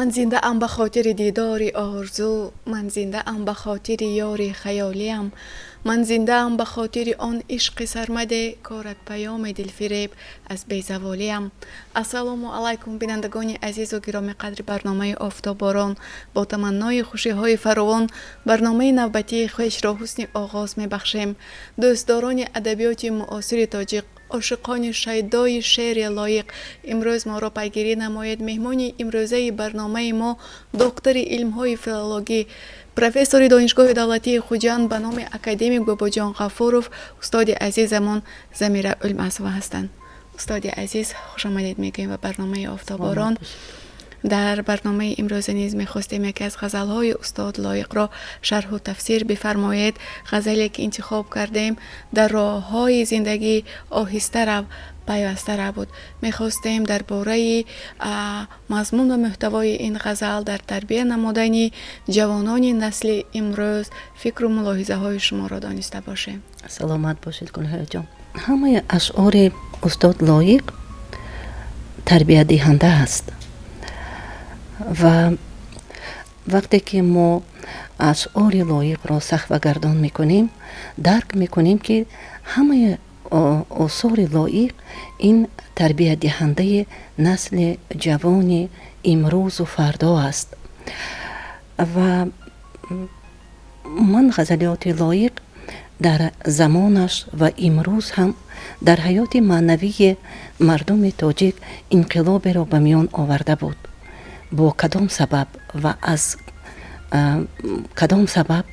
من زنده ام به خاطر دیدار آرزو، من زنده ام به خاطر یار خیالیم، من زنده ام به خاطر آن عشق سرمد کارت پیام دلفریب از بیزوالیم. السلام علیکم بینندگان عزیز و گرامی قدر برنامه آفتاب باران، با تمنای خوشی های فراوان برنامه نوبتی خویش را حسن آغاز می بخشیم. دوستداران ادبیات معاصر تاجیک، عاشقان شیدای شعر لایق، امروز ما را پیگیری نماید. مهمان امروزه برنامه ما دکتر علم های فیلولوژی، پروفسور دانشگاه دولتی خوجند به نام اکادمیک باباجان غفورов، استاد عزیزمان ضمیر علم اصفا هستند. استاد عزیز خوش آمدید میگویم به برنامه آفتاب باران. در برنامه امروز نیز میخواستیم یکی از غزلهای استاد لایق را شرح و تفسیر بفرمایید. غزلی که انتخاب کردیم در راه های زندگی آهسته رو پیوسته رو بود. میخواستیم درباره مضمون و محتوای این غزل در تربیت نمودن جوانان نسل امروز فکر و ملاحظه های شما را دانسته باشیم. سلامت باشید گلهر جان. همه اشعار استاد لایق تربیت دهنده است و وقتی که ما اشعار لایق را صحبه گردان میکنیم درک میکنیم که همه آثار لایق این تربیت دهنده نسل جوان امروز و فردا است. و من غزلیات لایق در زمانش و امروز هم در حیات معنوی مردم تاجیک انقلاب را به میان آورده بود. با کدام سبب و از کدام سبب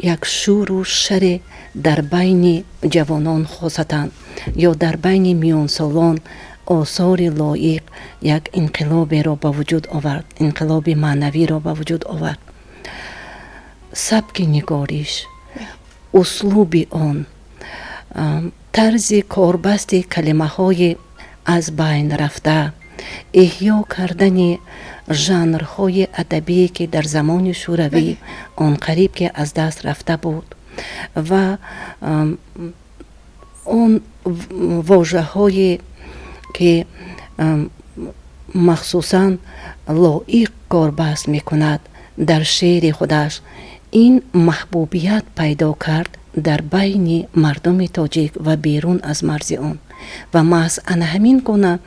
یک شور و شر در بین جوانان خاصتاً یا در بین میان سالان آثار لایق یک انقلاب را به وجود آورد، انقلاب معنوی را به وجود آورد. سبک نگاریش، اسلوب آن، طرز کاربست کلمه های از بین رفته، احیا کردن ژانرهای ادبی که در زمان شوروی آن قریب که از دست رفته بود و اون واژه های که مخصوصا لایق کاربست میکند در شعر خودش، این محبوبیت پیدا کرد در بین مردم تاجیک و بیرون از مرز آن و محض همین گونه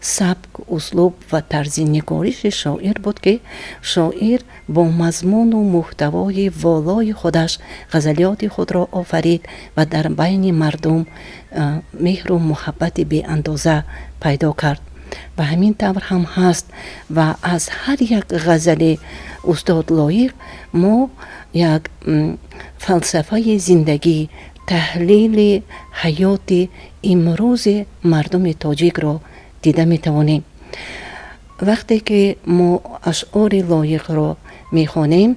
سبک، اسلوب و طرز نگاریش شاعر بود که شاعر با مضمون و محتوای والای خودش غزلیات خود را آفرید و در بین مردم مهر و محبت بی اندازه پیدا کرد و همین طور هم هست. و از هر یک غزل استاد لایق ما یک فلسفه زندگی، تحلیل حیات امروز مردم تاجیک را دیده می توانیم. وقتی که ما اشعار لایق را می خوانیم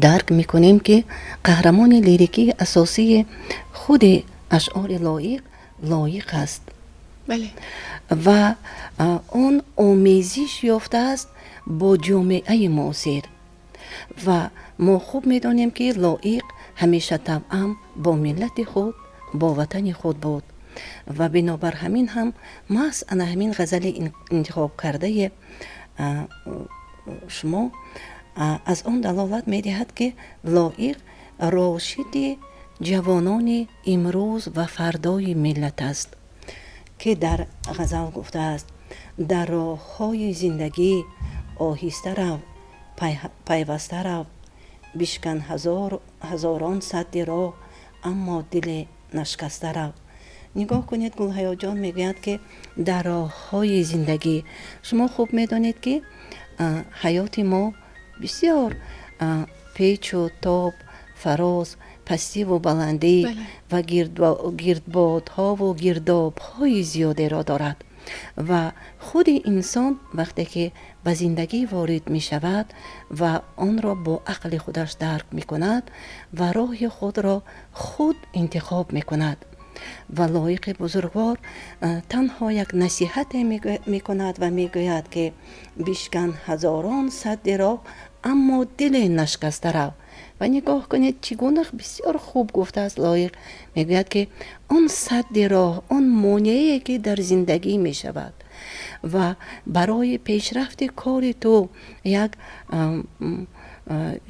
درک می کنیم که قهرمان لیریکی اساسی خود اشعار لایق است. بله. و اون آمیزش یافته است با جامعه معاصر و ما خوب می دانیم که لایق همیشه طبعا با ملت خود، با وطن خود بود و بنابر همین هم محض همین غزل انتخاب کرده شما از اون دلالت می دهد که لایق راشد جوانان امروز و فردای ملت است که در غزل گفته است: در راه های زندگی آهسته رو، پیوسته رو، بشکن هزاران صد راه اما دل نشکسته رو. نگاه کنید گلهیا جان میگوید که در راه های زندگی، شما خوب میدانید که حیات ما بسیار پیچ و تاب، فراز، پستی و بلندی و گردبادها و گردابهای زیاده را دارد و خود انسان وقتی که به زندگی وارد می شود و آن را با عقل خودش درک می کند و راه خود را خود انتخاب می کند و لایق بزرگوار تنها یک نصیحت می کند و می گوید که بشکن هزاران صد راه اما دل نشکسته رو. و نگاه کنید چگونه بسیار خوب گفته است لایق، میگوید که آن صد راه، آن مانعی که در زندگی می شود و برای پیشرفت کار تو یک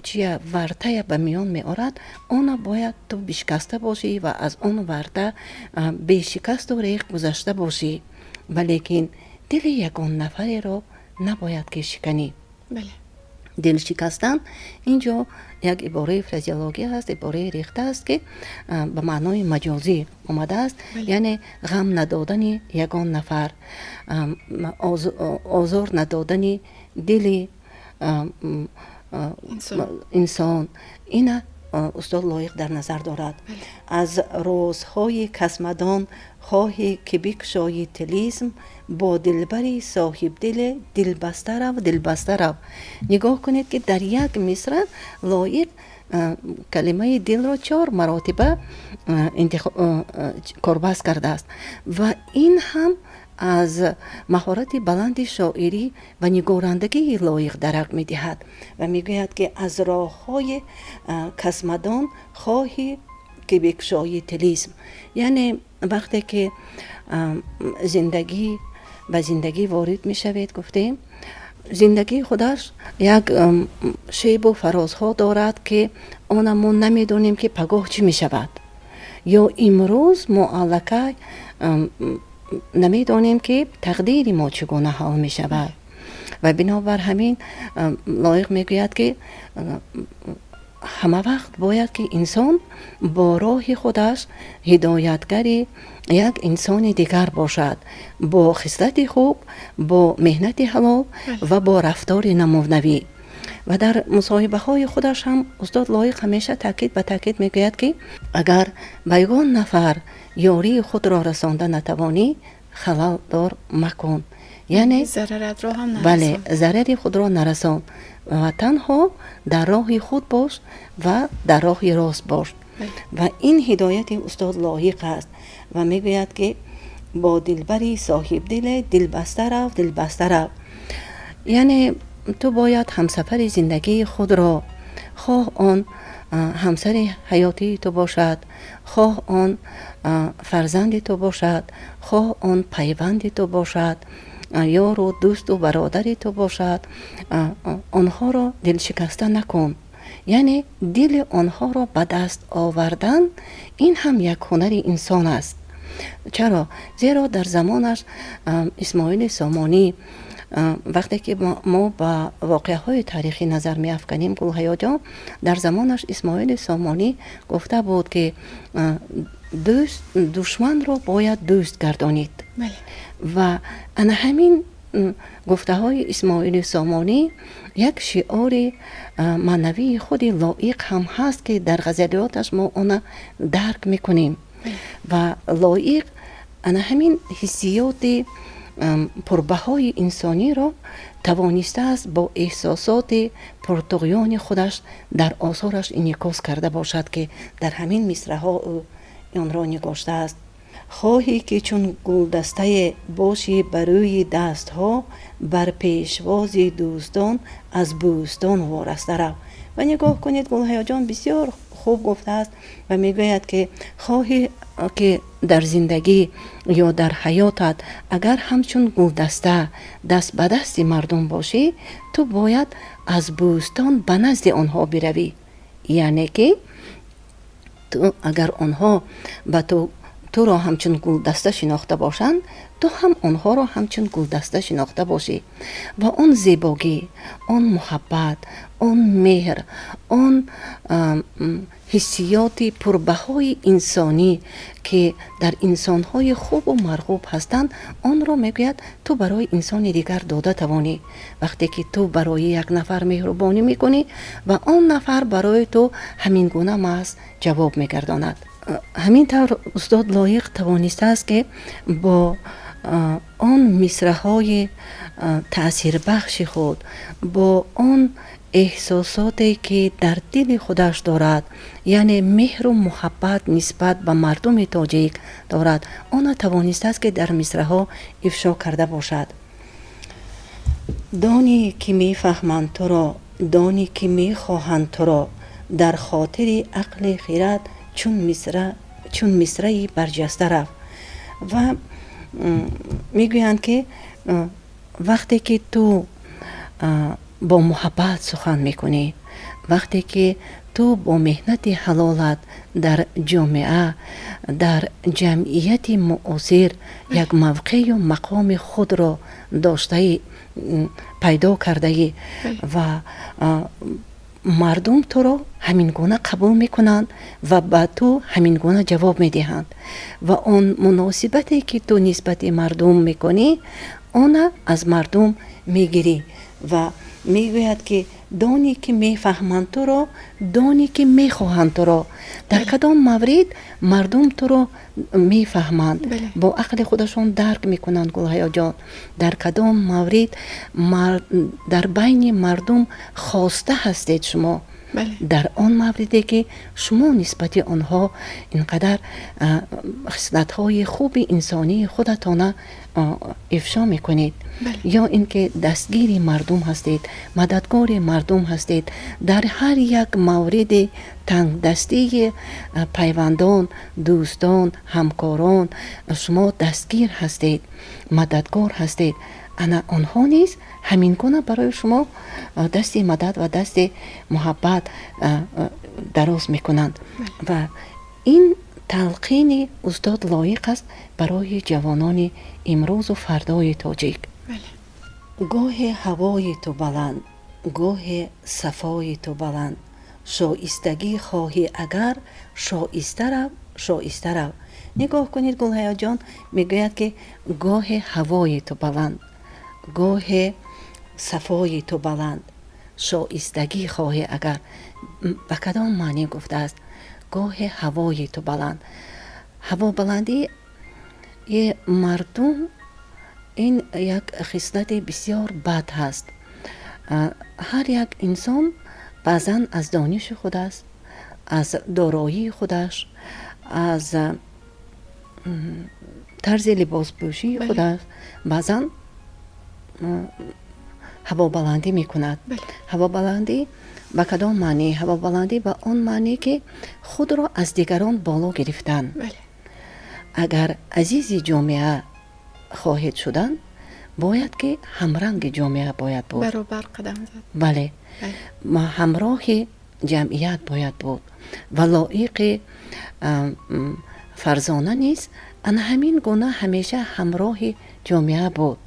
چیه ورته به میان می آرد، اون باید تو بشکسته باشی و از اون ورته به شکست و ریخ گذشته باشی، ولیکن دل یگان نفری رو نباید که شکنی. بله. دل شکستن اینجا یک عباره فریزیولوژی هست، عباره ریخته است که به معنای مجازی آمده است. بله. یعنی غم ندادن یگان نفر، آزار ندادن دل انسان، این استاد لایق در نظر دارد. بله. از رازهای کسمدان خواهی که بکشایی تلیسم، با دلبری صاحب دل دلبسته رو دلبسته رو. نگاه کنید که در یک مصرع لایق کلمه دل را 4 مراتبه کاربست کرده است و این هم از مهارت بلند شاعری و نگارندگی لایق درک می دهد و می گوید که از راه های کسمدان خواهی که بکشای تلیسم. یعنی وقتی که زندگی به زندگی وارد می شوید، گفتیم زندگی خودش یک شیب و فرازها دارد که آنمو نمی دونیم که پگاه چی می شود، یا امروز معلقه نمی دونیم که تقدیر ما چگونه حال می شود. و بنابر همین لایق می گوید که همه وقت باید که انسان با راه خودش هدایتگری یک انسان دیگر باشد، با خصلت خوب، با مهنت حلال و با رفتار نمونوی. و در مصاحبه های خودش هم استاد لایق همیشه تاکید به تاکید میگوید که اگر به یگان نفر یاری خود را رسانده نتوانی، خلل دار مکن. یعنی ضررت را هم نرسان. بله، ضرر خود را نرسان و تنها در راه خود باش و در راه راست باش. و این هدایت استاد لایق است و میگوید که با دلبری صاحب دل دلبسته رو دلبسته رو. یعنی تو باید همسفر زندگی خود را، خواه آن همسر حیاتی تو باشد، خواه آن فرزند تو باشد، خواه آن پیوند تو باشد، یار و دوست و برادر تو باشد، آنها را دل شکسته نکن. یعنی دل آنها را به دست آوردن این هم یک هنر انسان است. چرا؟ زیرا در زمانش اسماعیل سامانی وقتی که ما با واقعه های تاریخی نظر می افکنیم، گل‌حیا جان، در زمانش اسماعیل سامانی گفته بود که دشمن را باید دوست گردانید. بله. و انا همین گفته های اسماعیل سامانی یک شعار معنوی خود لایق هم هست که در غزلیاتش ما آن درک میکنیم. و لایق انا همین حسیات پربهای انسانی را توانسته است با احساسات پرطغیان خودش در آثارش انعکاس کرده باشد که در همین مصرع‌ها آن را نگاشته است. خواهی که چون گلدسته باشی بروی دست ها، بر پیشواز دوستان از بوستان وارسته رو. و نگاه کنید گل‌حیا جان بسیار خوب گفته است و میگوید که خواهی که در زندگی یا در حیاتت اگر همچون گلدسته دست به دست مردم باشی، تو باید از بوستان به نزد آنها بروی. یعنی که تو اگر آنها به تو را همچون گلدسته شناخته باشند، تو هم آنها را همچون گلدسته شناخته باشی و آن زیبایی، آن محبت، آن مهر، آن حسیات پربهای انسانی که در انسانهای خوب و مرغوب هستند، آن را میگوید تو برای انسان دیگر داده توانی. وقتی که تو برای یک نفر مهربانی میکنی و آن نفر برای تو همین گونه محض جواب میگرداند. همین طور استاد لایق توانسته است که با آن مصرع‌های تأثیر بخش خود، با آن احساساتی که در دل خودش دارد، یعنی مهر و محبت نسبت به مردم تاجیک دارد، آن توانسته است که در مصرع‌ها افشا کرده باشد. دانی که میفهمند تو را، دانی که میخواهند تو را، در خاطر عقل خیرت چون مصرعی برجسته رفت. و میگویند که وقتی که تو با محبت سخن میکنی، وقتی که تو با مهنت حلالت در جامعه، در جمعیت معاصر یک موقع و مقام خود را داشته، پیدا کرده و مردم تو را همین گونه قبول میکنند و به تو همین گونه جواب میدهند و اون مناسبتی که تو نسبت مردم میکنی آن از مردم میگیری و میگوید که دانی که میفهمند تو را، دانی که میخواهند تو را. در کدام مورد مردم تو را میفهمند، با عقل خودشون درک میکنند. گلهیا جان، در کدام مورد در بین مردم خواسته هستید شما، در آن موردی که شما نسبت آنها اینقدر خصلت‌های خوب انسانی خودتان افشا میکنید. یا اینکه دستگیر مردم هستید، مددگار مردم هستید، در هر یک مورد تنگ دستی پیوندان، دوستان، همکاران شما دستگیر هستید، مددگار هستید. انا آنها نیز همین گونه برای شما دست مدد و دست محبت دراز میکنند و این تلقین استاد لایق است برای جوانان امروز و فردای تاجیک. گاه هوای تو بلند، گاه صفای تو بلند، شایستگی خواهی اگر شایسته رو. نگاه کنید گلهیا جان، میگوید که گاه هوای تو بلند، گاه صفای تو بلند، شایستگی خواهی اگر. به کدام معنی گفته است؟ گاه هوای تو بلند، هوا بلندی یه مردم، این یک خصلت بسیار بد هست. هر یک انسان بعضا از دانش خود است، از دارایی خودش، از طرز لباس پوشی خود است، بعضا هوا بلندی میکند. هوا بلندی به کدام معنی؟ هوا بلندی به آن معنی که خود را از دیگران بالا گرفتن. اگر عزیز جامعه خواهد شدن، باید که همرنگ جامعه باید بود، برابر قدم زد. بله، ما همراه جمعیت باید بود و لایق فرزانه نیست ان همین گونه همیشه همراه جامعه بود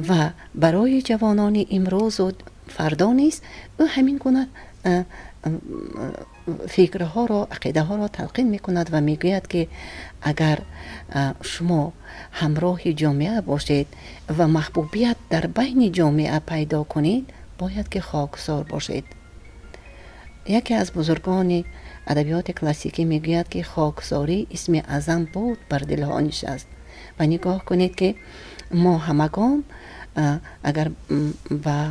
و برای جوانان امروز و فردا نیست او همین گونه فکرها را، عقیده ها را تلقین میکند و میگوید که اگر شما همراه جامعه باشید و محبوبیت در بین جامعه پیدا کنید، باید که خاکسار باشید. یکی از بزرگان ادبیات کلاسیکی میگوید که خاکساری اسم اعظم بود بر دلها نشست. و نگاه کنید که ما همگان اگر به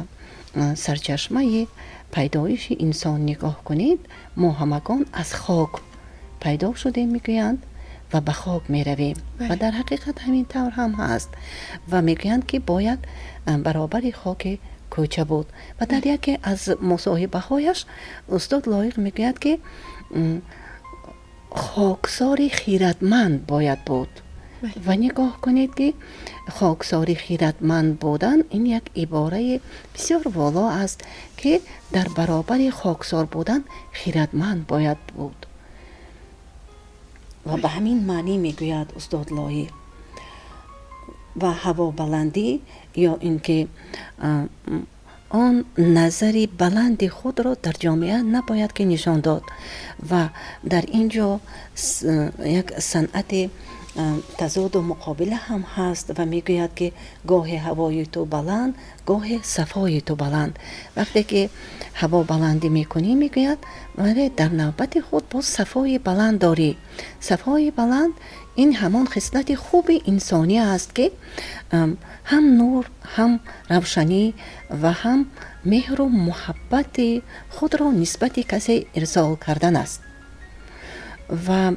سرچشمه پیدایش انسان نگاه کنید، ما همگان از خاک پیدا شدیم میگویند و به خاک میرویم و در حقیقت همین طور هم هست و میگویند که باید برابر خاک کوچه بود. و در یکی از مصاحبه هایش استاد لایق میگوید که خاکسار خیرتمند باید بود. و نگاه کنید که خاکساری خیرتمند بودن این یک عباره بسیار والا است که در برابر خاکسار بودن خیرتمند باید بود و به همین معنی میگوید استاد لایق. و هوا بلندی یا اینکه آن نظری بلند خود را در جامعه نباید که نشان داد و در اینجا یک صنعت تضاد و مقابله هم هست و میگوید که گاه هوای تو بلند، گاه صفای تو بلند. وقتی که هوا بلندی میکنی میگوید ولی در نوبت خود با صفای بلند داری. صفای بلند این همان خصلت خوب انسانی است که هم نور، هم روشنی و هم مهر و محبت خود را نسبت کسی ارسال کردن است. و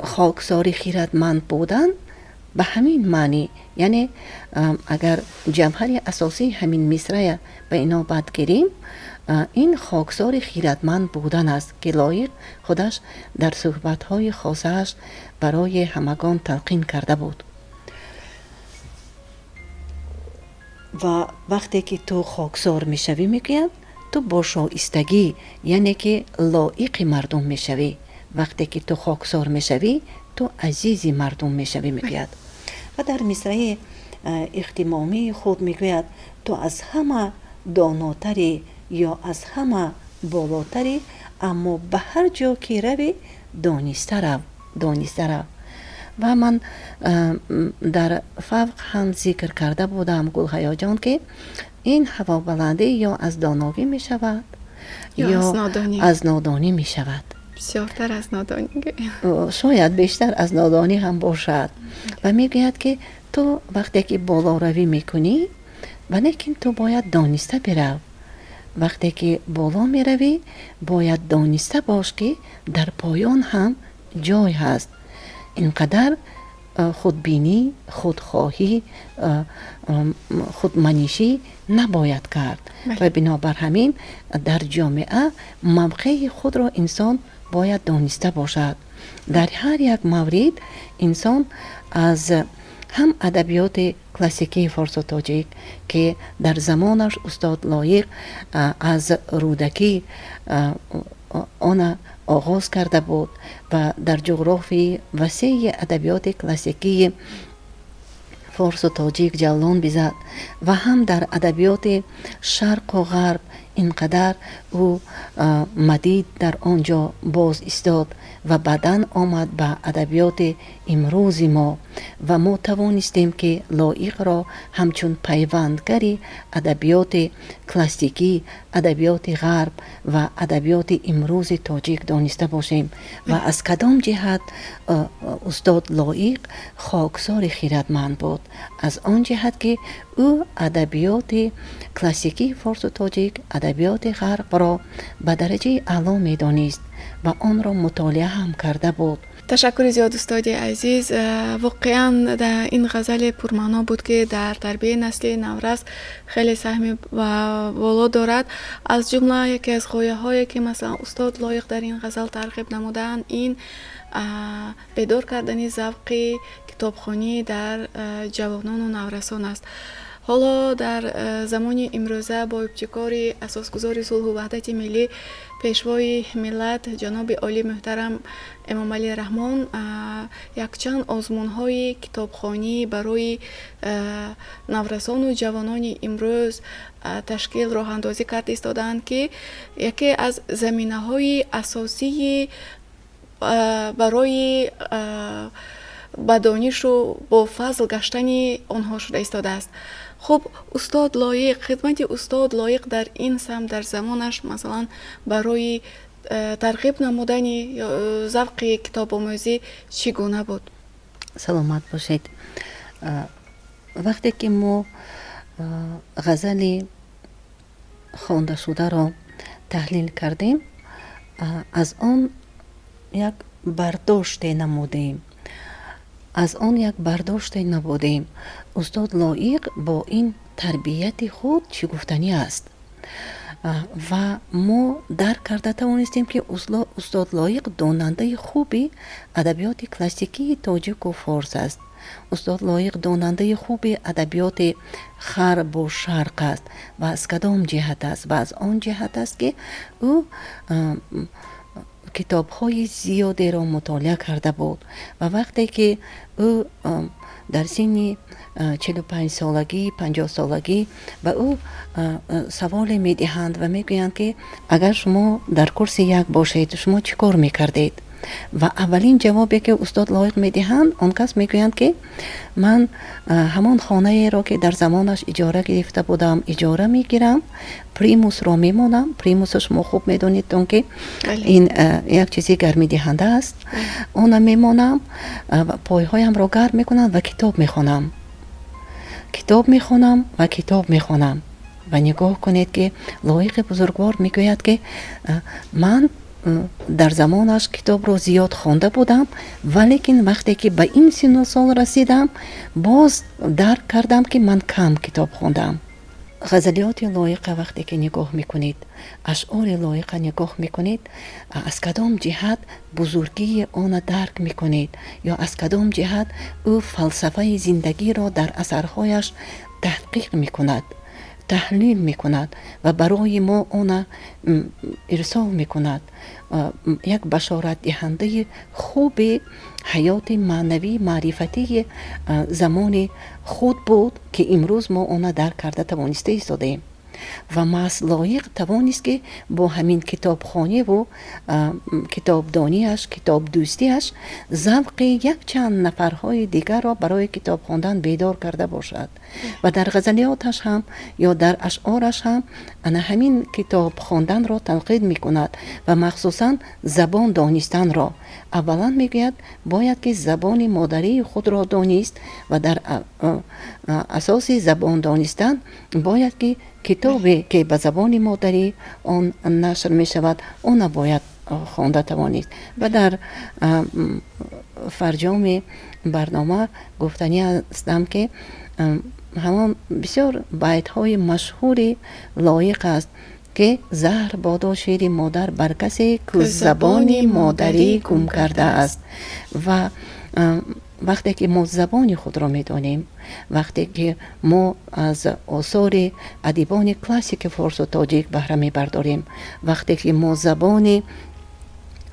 خاکساری خیرتمند بودن به همین معنی، یعنی اگر جمهر اساسی همین مصرع به اینا بد گیریم، این خاکسار خیرتمند بودن است که لایق خودش در صحبت‌های خاصش برای همگان تلقین کرده بود. و وقتی که تو خاکسار میشوی میگوید تو با شایستگی یعنی که لایق مردم میشوی. وقتی که تو خاکسار میشوی تو عزیزی مردم میشوی میگوید. و در مصرع اختمامی خود میگوید تو از همه داناتری یا از همه بالاتری، اما به هر جا که روی دانسته رو. و من در فوق هم ذکر کرده بودم گلخیا جان که این هوا بلندی یا از دانایی می شود یا از نادانی می شود. بسیارتر از نادانی، شاید بیشتر از نادانی هم باشد. و می گوید که تو وقتی که بالا روی می کنی ولیکن تو باید دانسته برو. وقتی که بالا می روی باید دانسته باش که در پایان هم جای هست. اینقدر خودبینی، خودخواهی، خودمنیشی نباید کرد. و بنابر همین در جامعه موقع خود را انسان باید دانسته باشد. در هر یک مورد انسان از هم ادبیات کلاسیکی فارس و تاجیک که در زمانش استاد لایق از رودکی آن آغاز کرده بود و در جغرافی وسیع ادبیات کلاسیکی فارس و تاجیک جولان بزد و هم در ادبیات شرق و غرب اینقدر او مدید در آنجا باز ایستاد و بعداً آمد به ادبیات امروزی ما و ما توانستیم که لایق را همچون پیوندگری ادبیات کلاسیکی، ادبیات غرب و ادبیات امروز تاجیک دانسته باشیم. و از کدام جهت استاد لایق خاکسار خیرتمند بود؟ از آن جهت که او ادبیات کلاسیکی فارس و تاجیک، ادبیات غرب را به درجه اعلی می دانست و آن را مطالعه هم کرده بود. تشکر زیاد استاد عزیز. واقعا در این غزل پرمعنا بود که در تربیه نسل نورس خیلی سهم و بالا دارد. از جمله یکی از غایه هایی که مثلا استاد لایق در این غزل ترغیب نمودن این بیدار کردن ذوق کتابخوانی در جوانان و نورسان است. حالا در زمان امروزه با ابتکار اساسگذار صلح و وحدت ملی پیشوای ملت جناب عالی محترم امام علی رحمان یک چند آزمون‌های کتابخوانی برای نورسان و جوانان امروز تشکیل راه اندازی کرده ایستادند که یکی از زمینه‌های اساسی برای با دانش و با فضل گشتن آنها شده ایستاده است. خب استاد لایق، خدمت استاد لایق در این سم در زمانش مثلا برای ترغیب نمودن ذوق کتاب آموزی چگونه بود؟ سلامت باشید. وقتی که ما غزل خوانده شده را تحلیل کردیم از آن یک برداشت نمودیم. استاد لایق با این تربیت خود چی گفتنی است و ما درک کرده توانستیم که استاد لایق داننده خوبی ادبیات کلاسیکی تاجیک و فارس است. استاد لایق داننده خوبی ادبیات غرب و شرق است. و از کدام جهت است؟ و از آن جهت است که او کتاب‌های زیادی را مطالعه کرده بود و وقتی که او در سن 45 سالگی 50 سالگی و او سوال می‌دهند و میگویند که اگر شما در کرسی یک باشید شما چی کار میکردید؟ و اولین جوابی که استاد لایق میدهند آن کس میگویند که من همان خانه را که در زمانش اجاره گرفته بودم اجاره میگیرم، پریموس را میمونم. پریموس شما خوب میدونید که این یک چیزی گرمی دهنده است. اون میمونم پایهایم را گرم میکنم و کتاب میخونم و نگاه کنید که لایق بزرگوار میگوید که من در زمانش کتاب رو زیاد خوانده بودم ولیکن وقتی که به این سن و سال رسیدم باز درک کردم که من کم کتاب خوندم. غزلیات لایق وقتی که نگاه میکنید، اشعار لایق نگاه میکنید، از کدام جهت بزرگی آن درک میکنید یا از کدام جهت او فلسفه زندگی را در اثرهایش تحقیق میکند، تحلیل میکند و برای ما آن ارسال میکند. یک بشارت دهنده خوب حیات معنوی معرفتی زمان خود بود که امروز ما آن درک کرده توانسته ایستادیم و محض لایق توانست که با همین کتابخانه و کتابدانیش، کتاب دوستیش ذوق یک چند نفرهای دیگر را برای کتاب خواندن بیدار کرده باشد و در غزلیاتش هم یا در اشعارش هم همین کتاب خواندن را تنقید می کند و مخصوصا زبان دانستن را. اولا میگوید باید که زبان مادری خود را دانست و در اساس زبان دانستن باید که کتابی که به زبان مادری آن نشر می شود آن باید خوانده توانید. و در فرجام برنامه گفتنی هستم که همان بسیار بیت های مشهوری لایق است که زهر بادا شیر مادر بر کسی که زبان مادری گم کرده است. و وقتی که ما زبان خود را میدانیم، وقتی که ما از آثار ادیبان کلاسیک فارس و تاجیک بهره میبرداریم، وقتی که ما زبان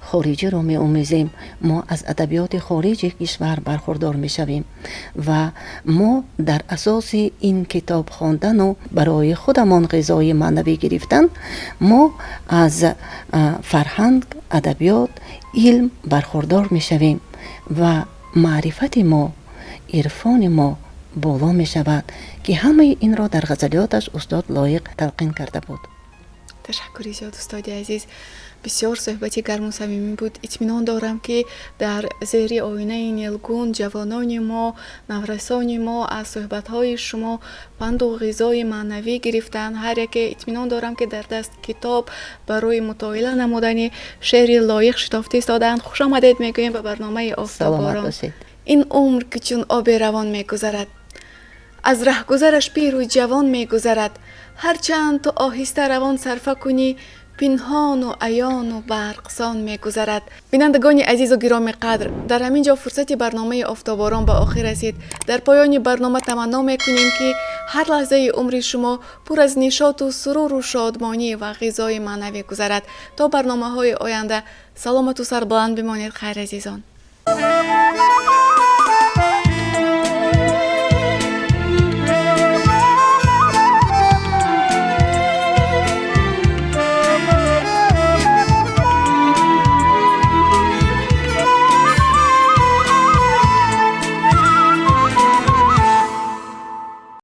خارجی رو می آموزیم، ما از ادبیات خارجی کشور برخوردار می شویم و ما در اساس این کتاب خواندن و برای خودمان غذای معنوی گرفتن، ما از فرهنگ، ادبیات، علم برخوردار می شویم و معرفت ما، عرفان ما بالا می شود که همه این را در غزلیاتش استاد لایق تلقین کرده بود. تشکری زیاد استاد عزیز، بسیار صحبتی گرم و صمیمی بود. اطمینان دارم که در زیر آینه نیلگون جوانان ما، نورسان ما از صحبت‌های شما پند و غذای معنوی گرفتن. هر یک اطمینان دارم که در دست کتاب برای مطالعه نمودن شعر لایق شتافته ایستادند. خوش آمدید میگویم به برنامه آفتاباران. این عمر که چون آب روان میگذرد، از رهگذرش پیر و جوان میگذرد. هرچند تو آهسته روان صرفه کنی، پنهان و عیان و برقصان میگذرد. بینندگان عزیز و گرامی قدر، در همین جا فرصت برنامه آفتاباران به آخر رسید. در پایان برنامه تمنا میکنیم که هر لحظه عمر شما پر از نشاط و سرور و شادمانی و غذای معنوی گذرد. تا برنامه های آینده سلامت و سربلند بمانید. خیر عزیزان.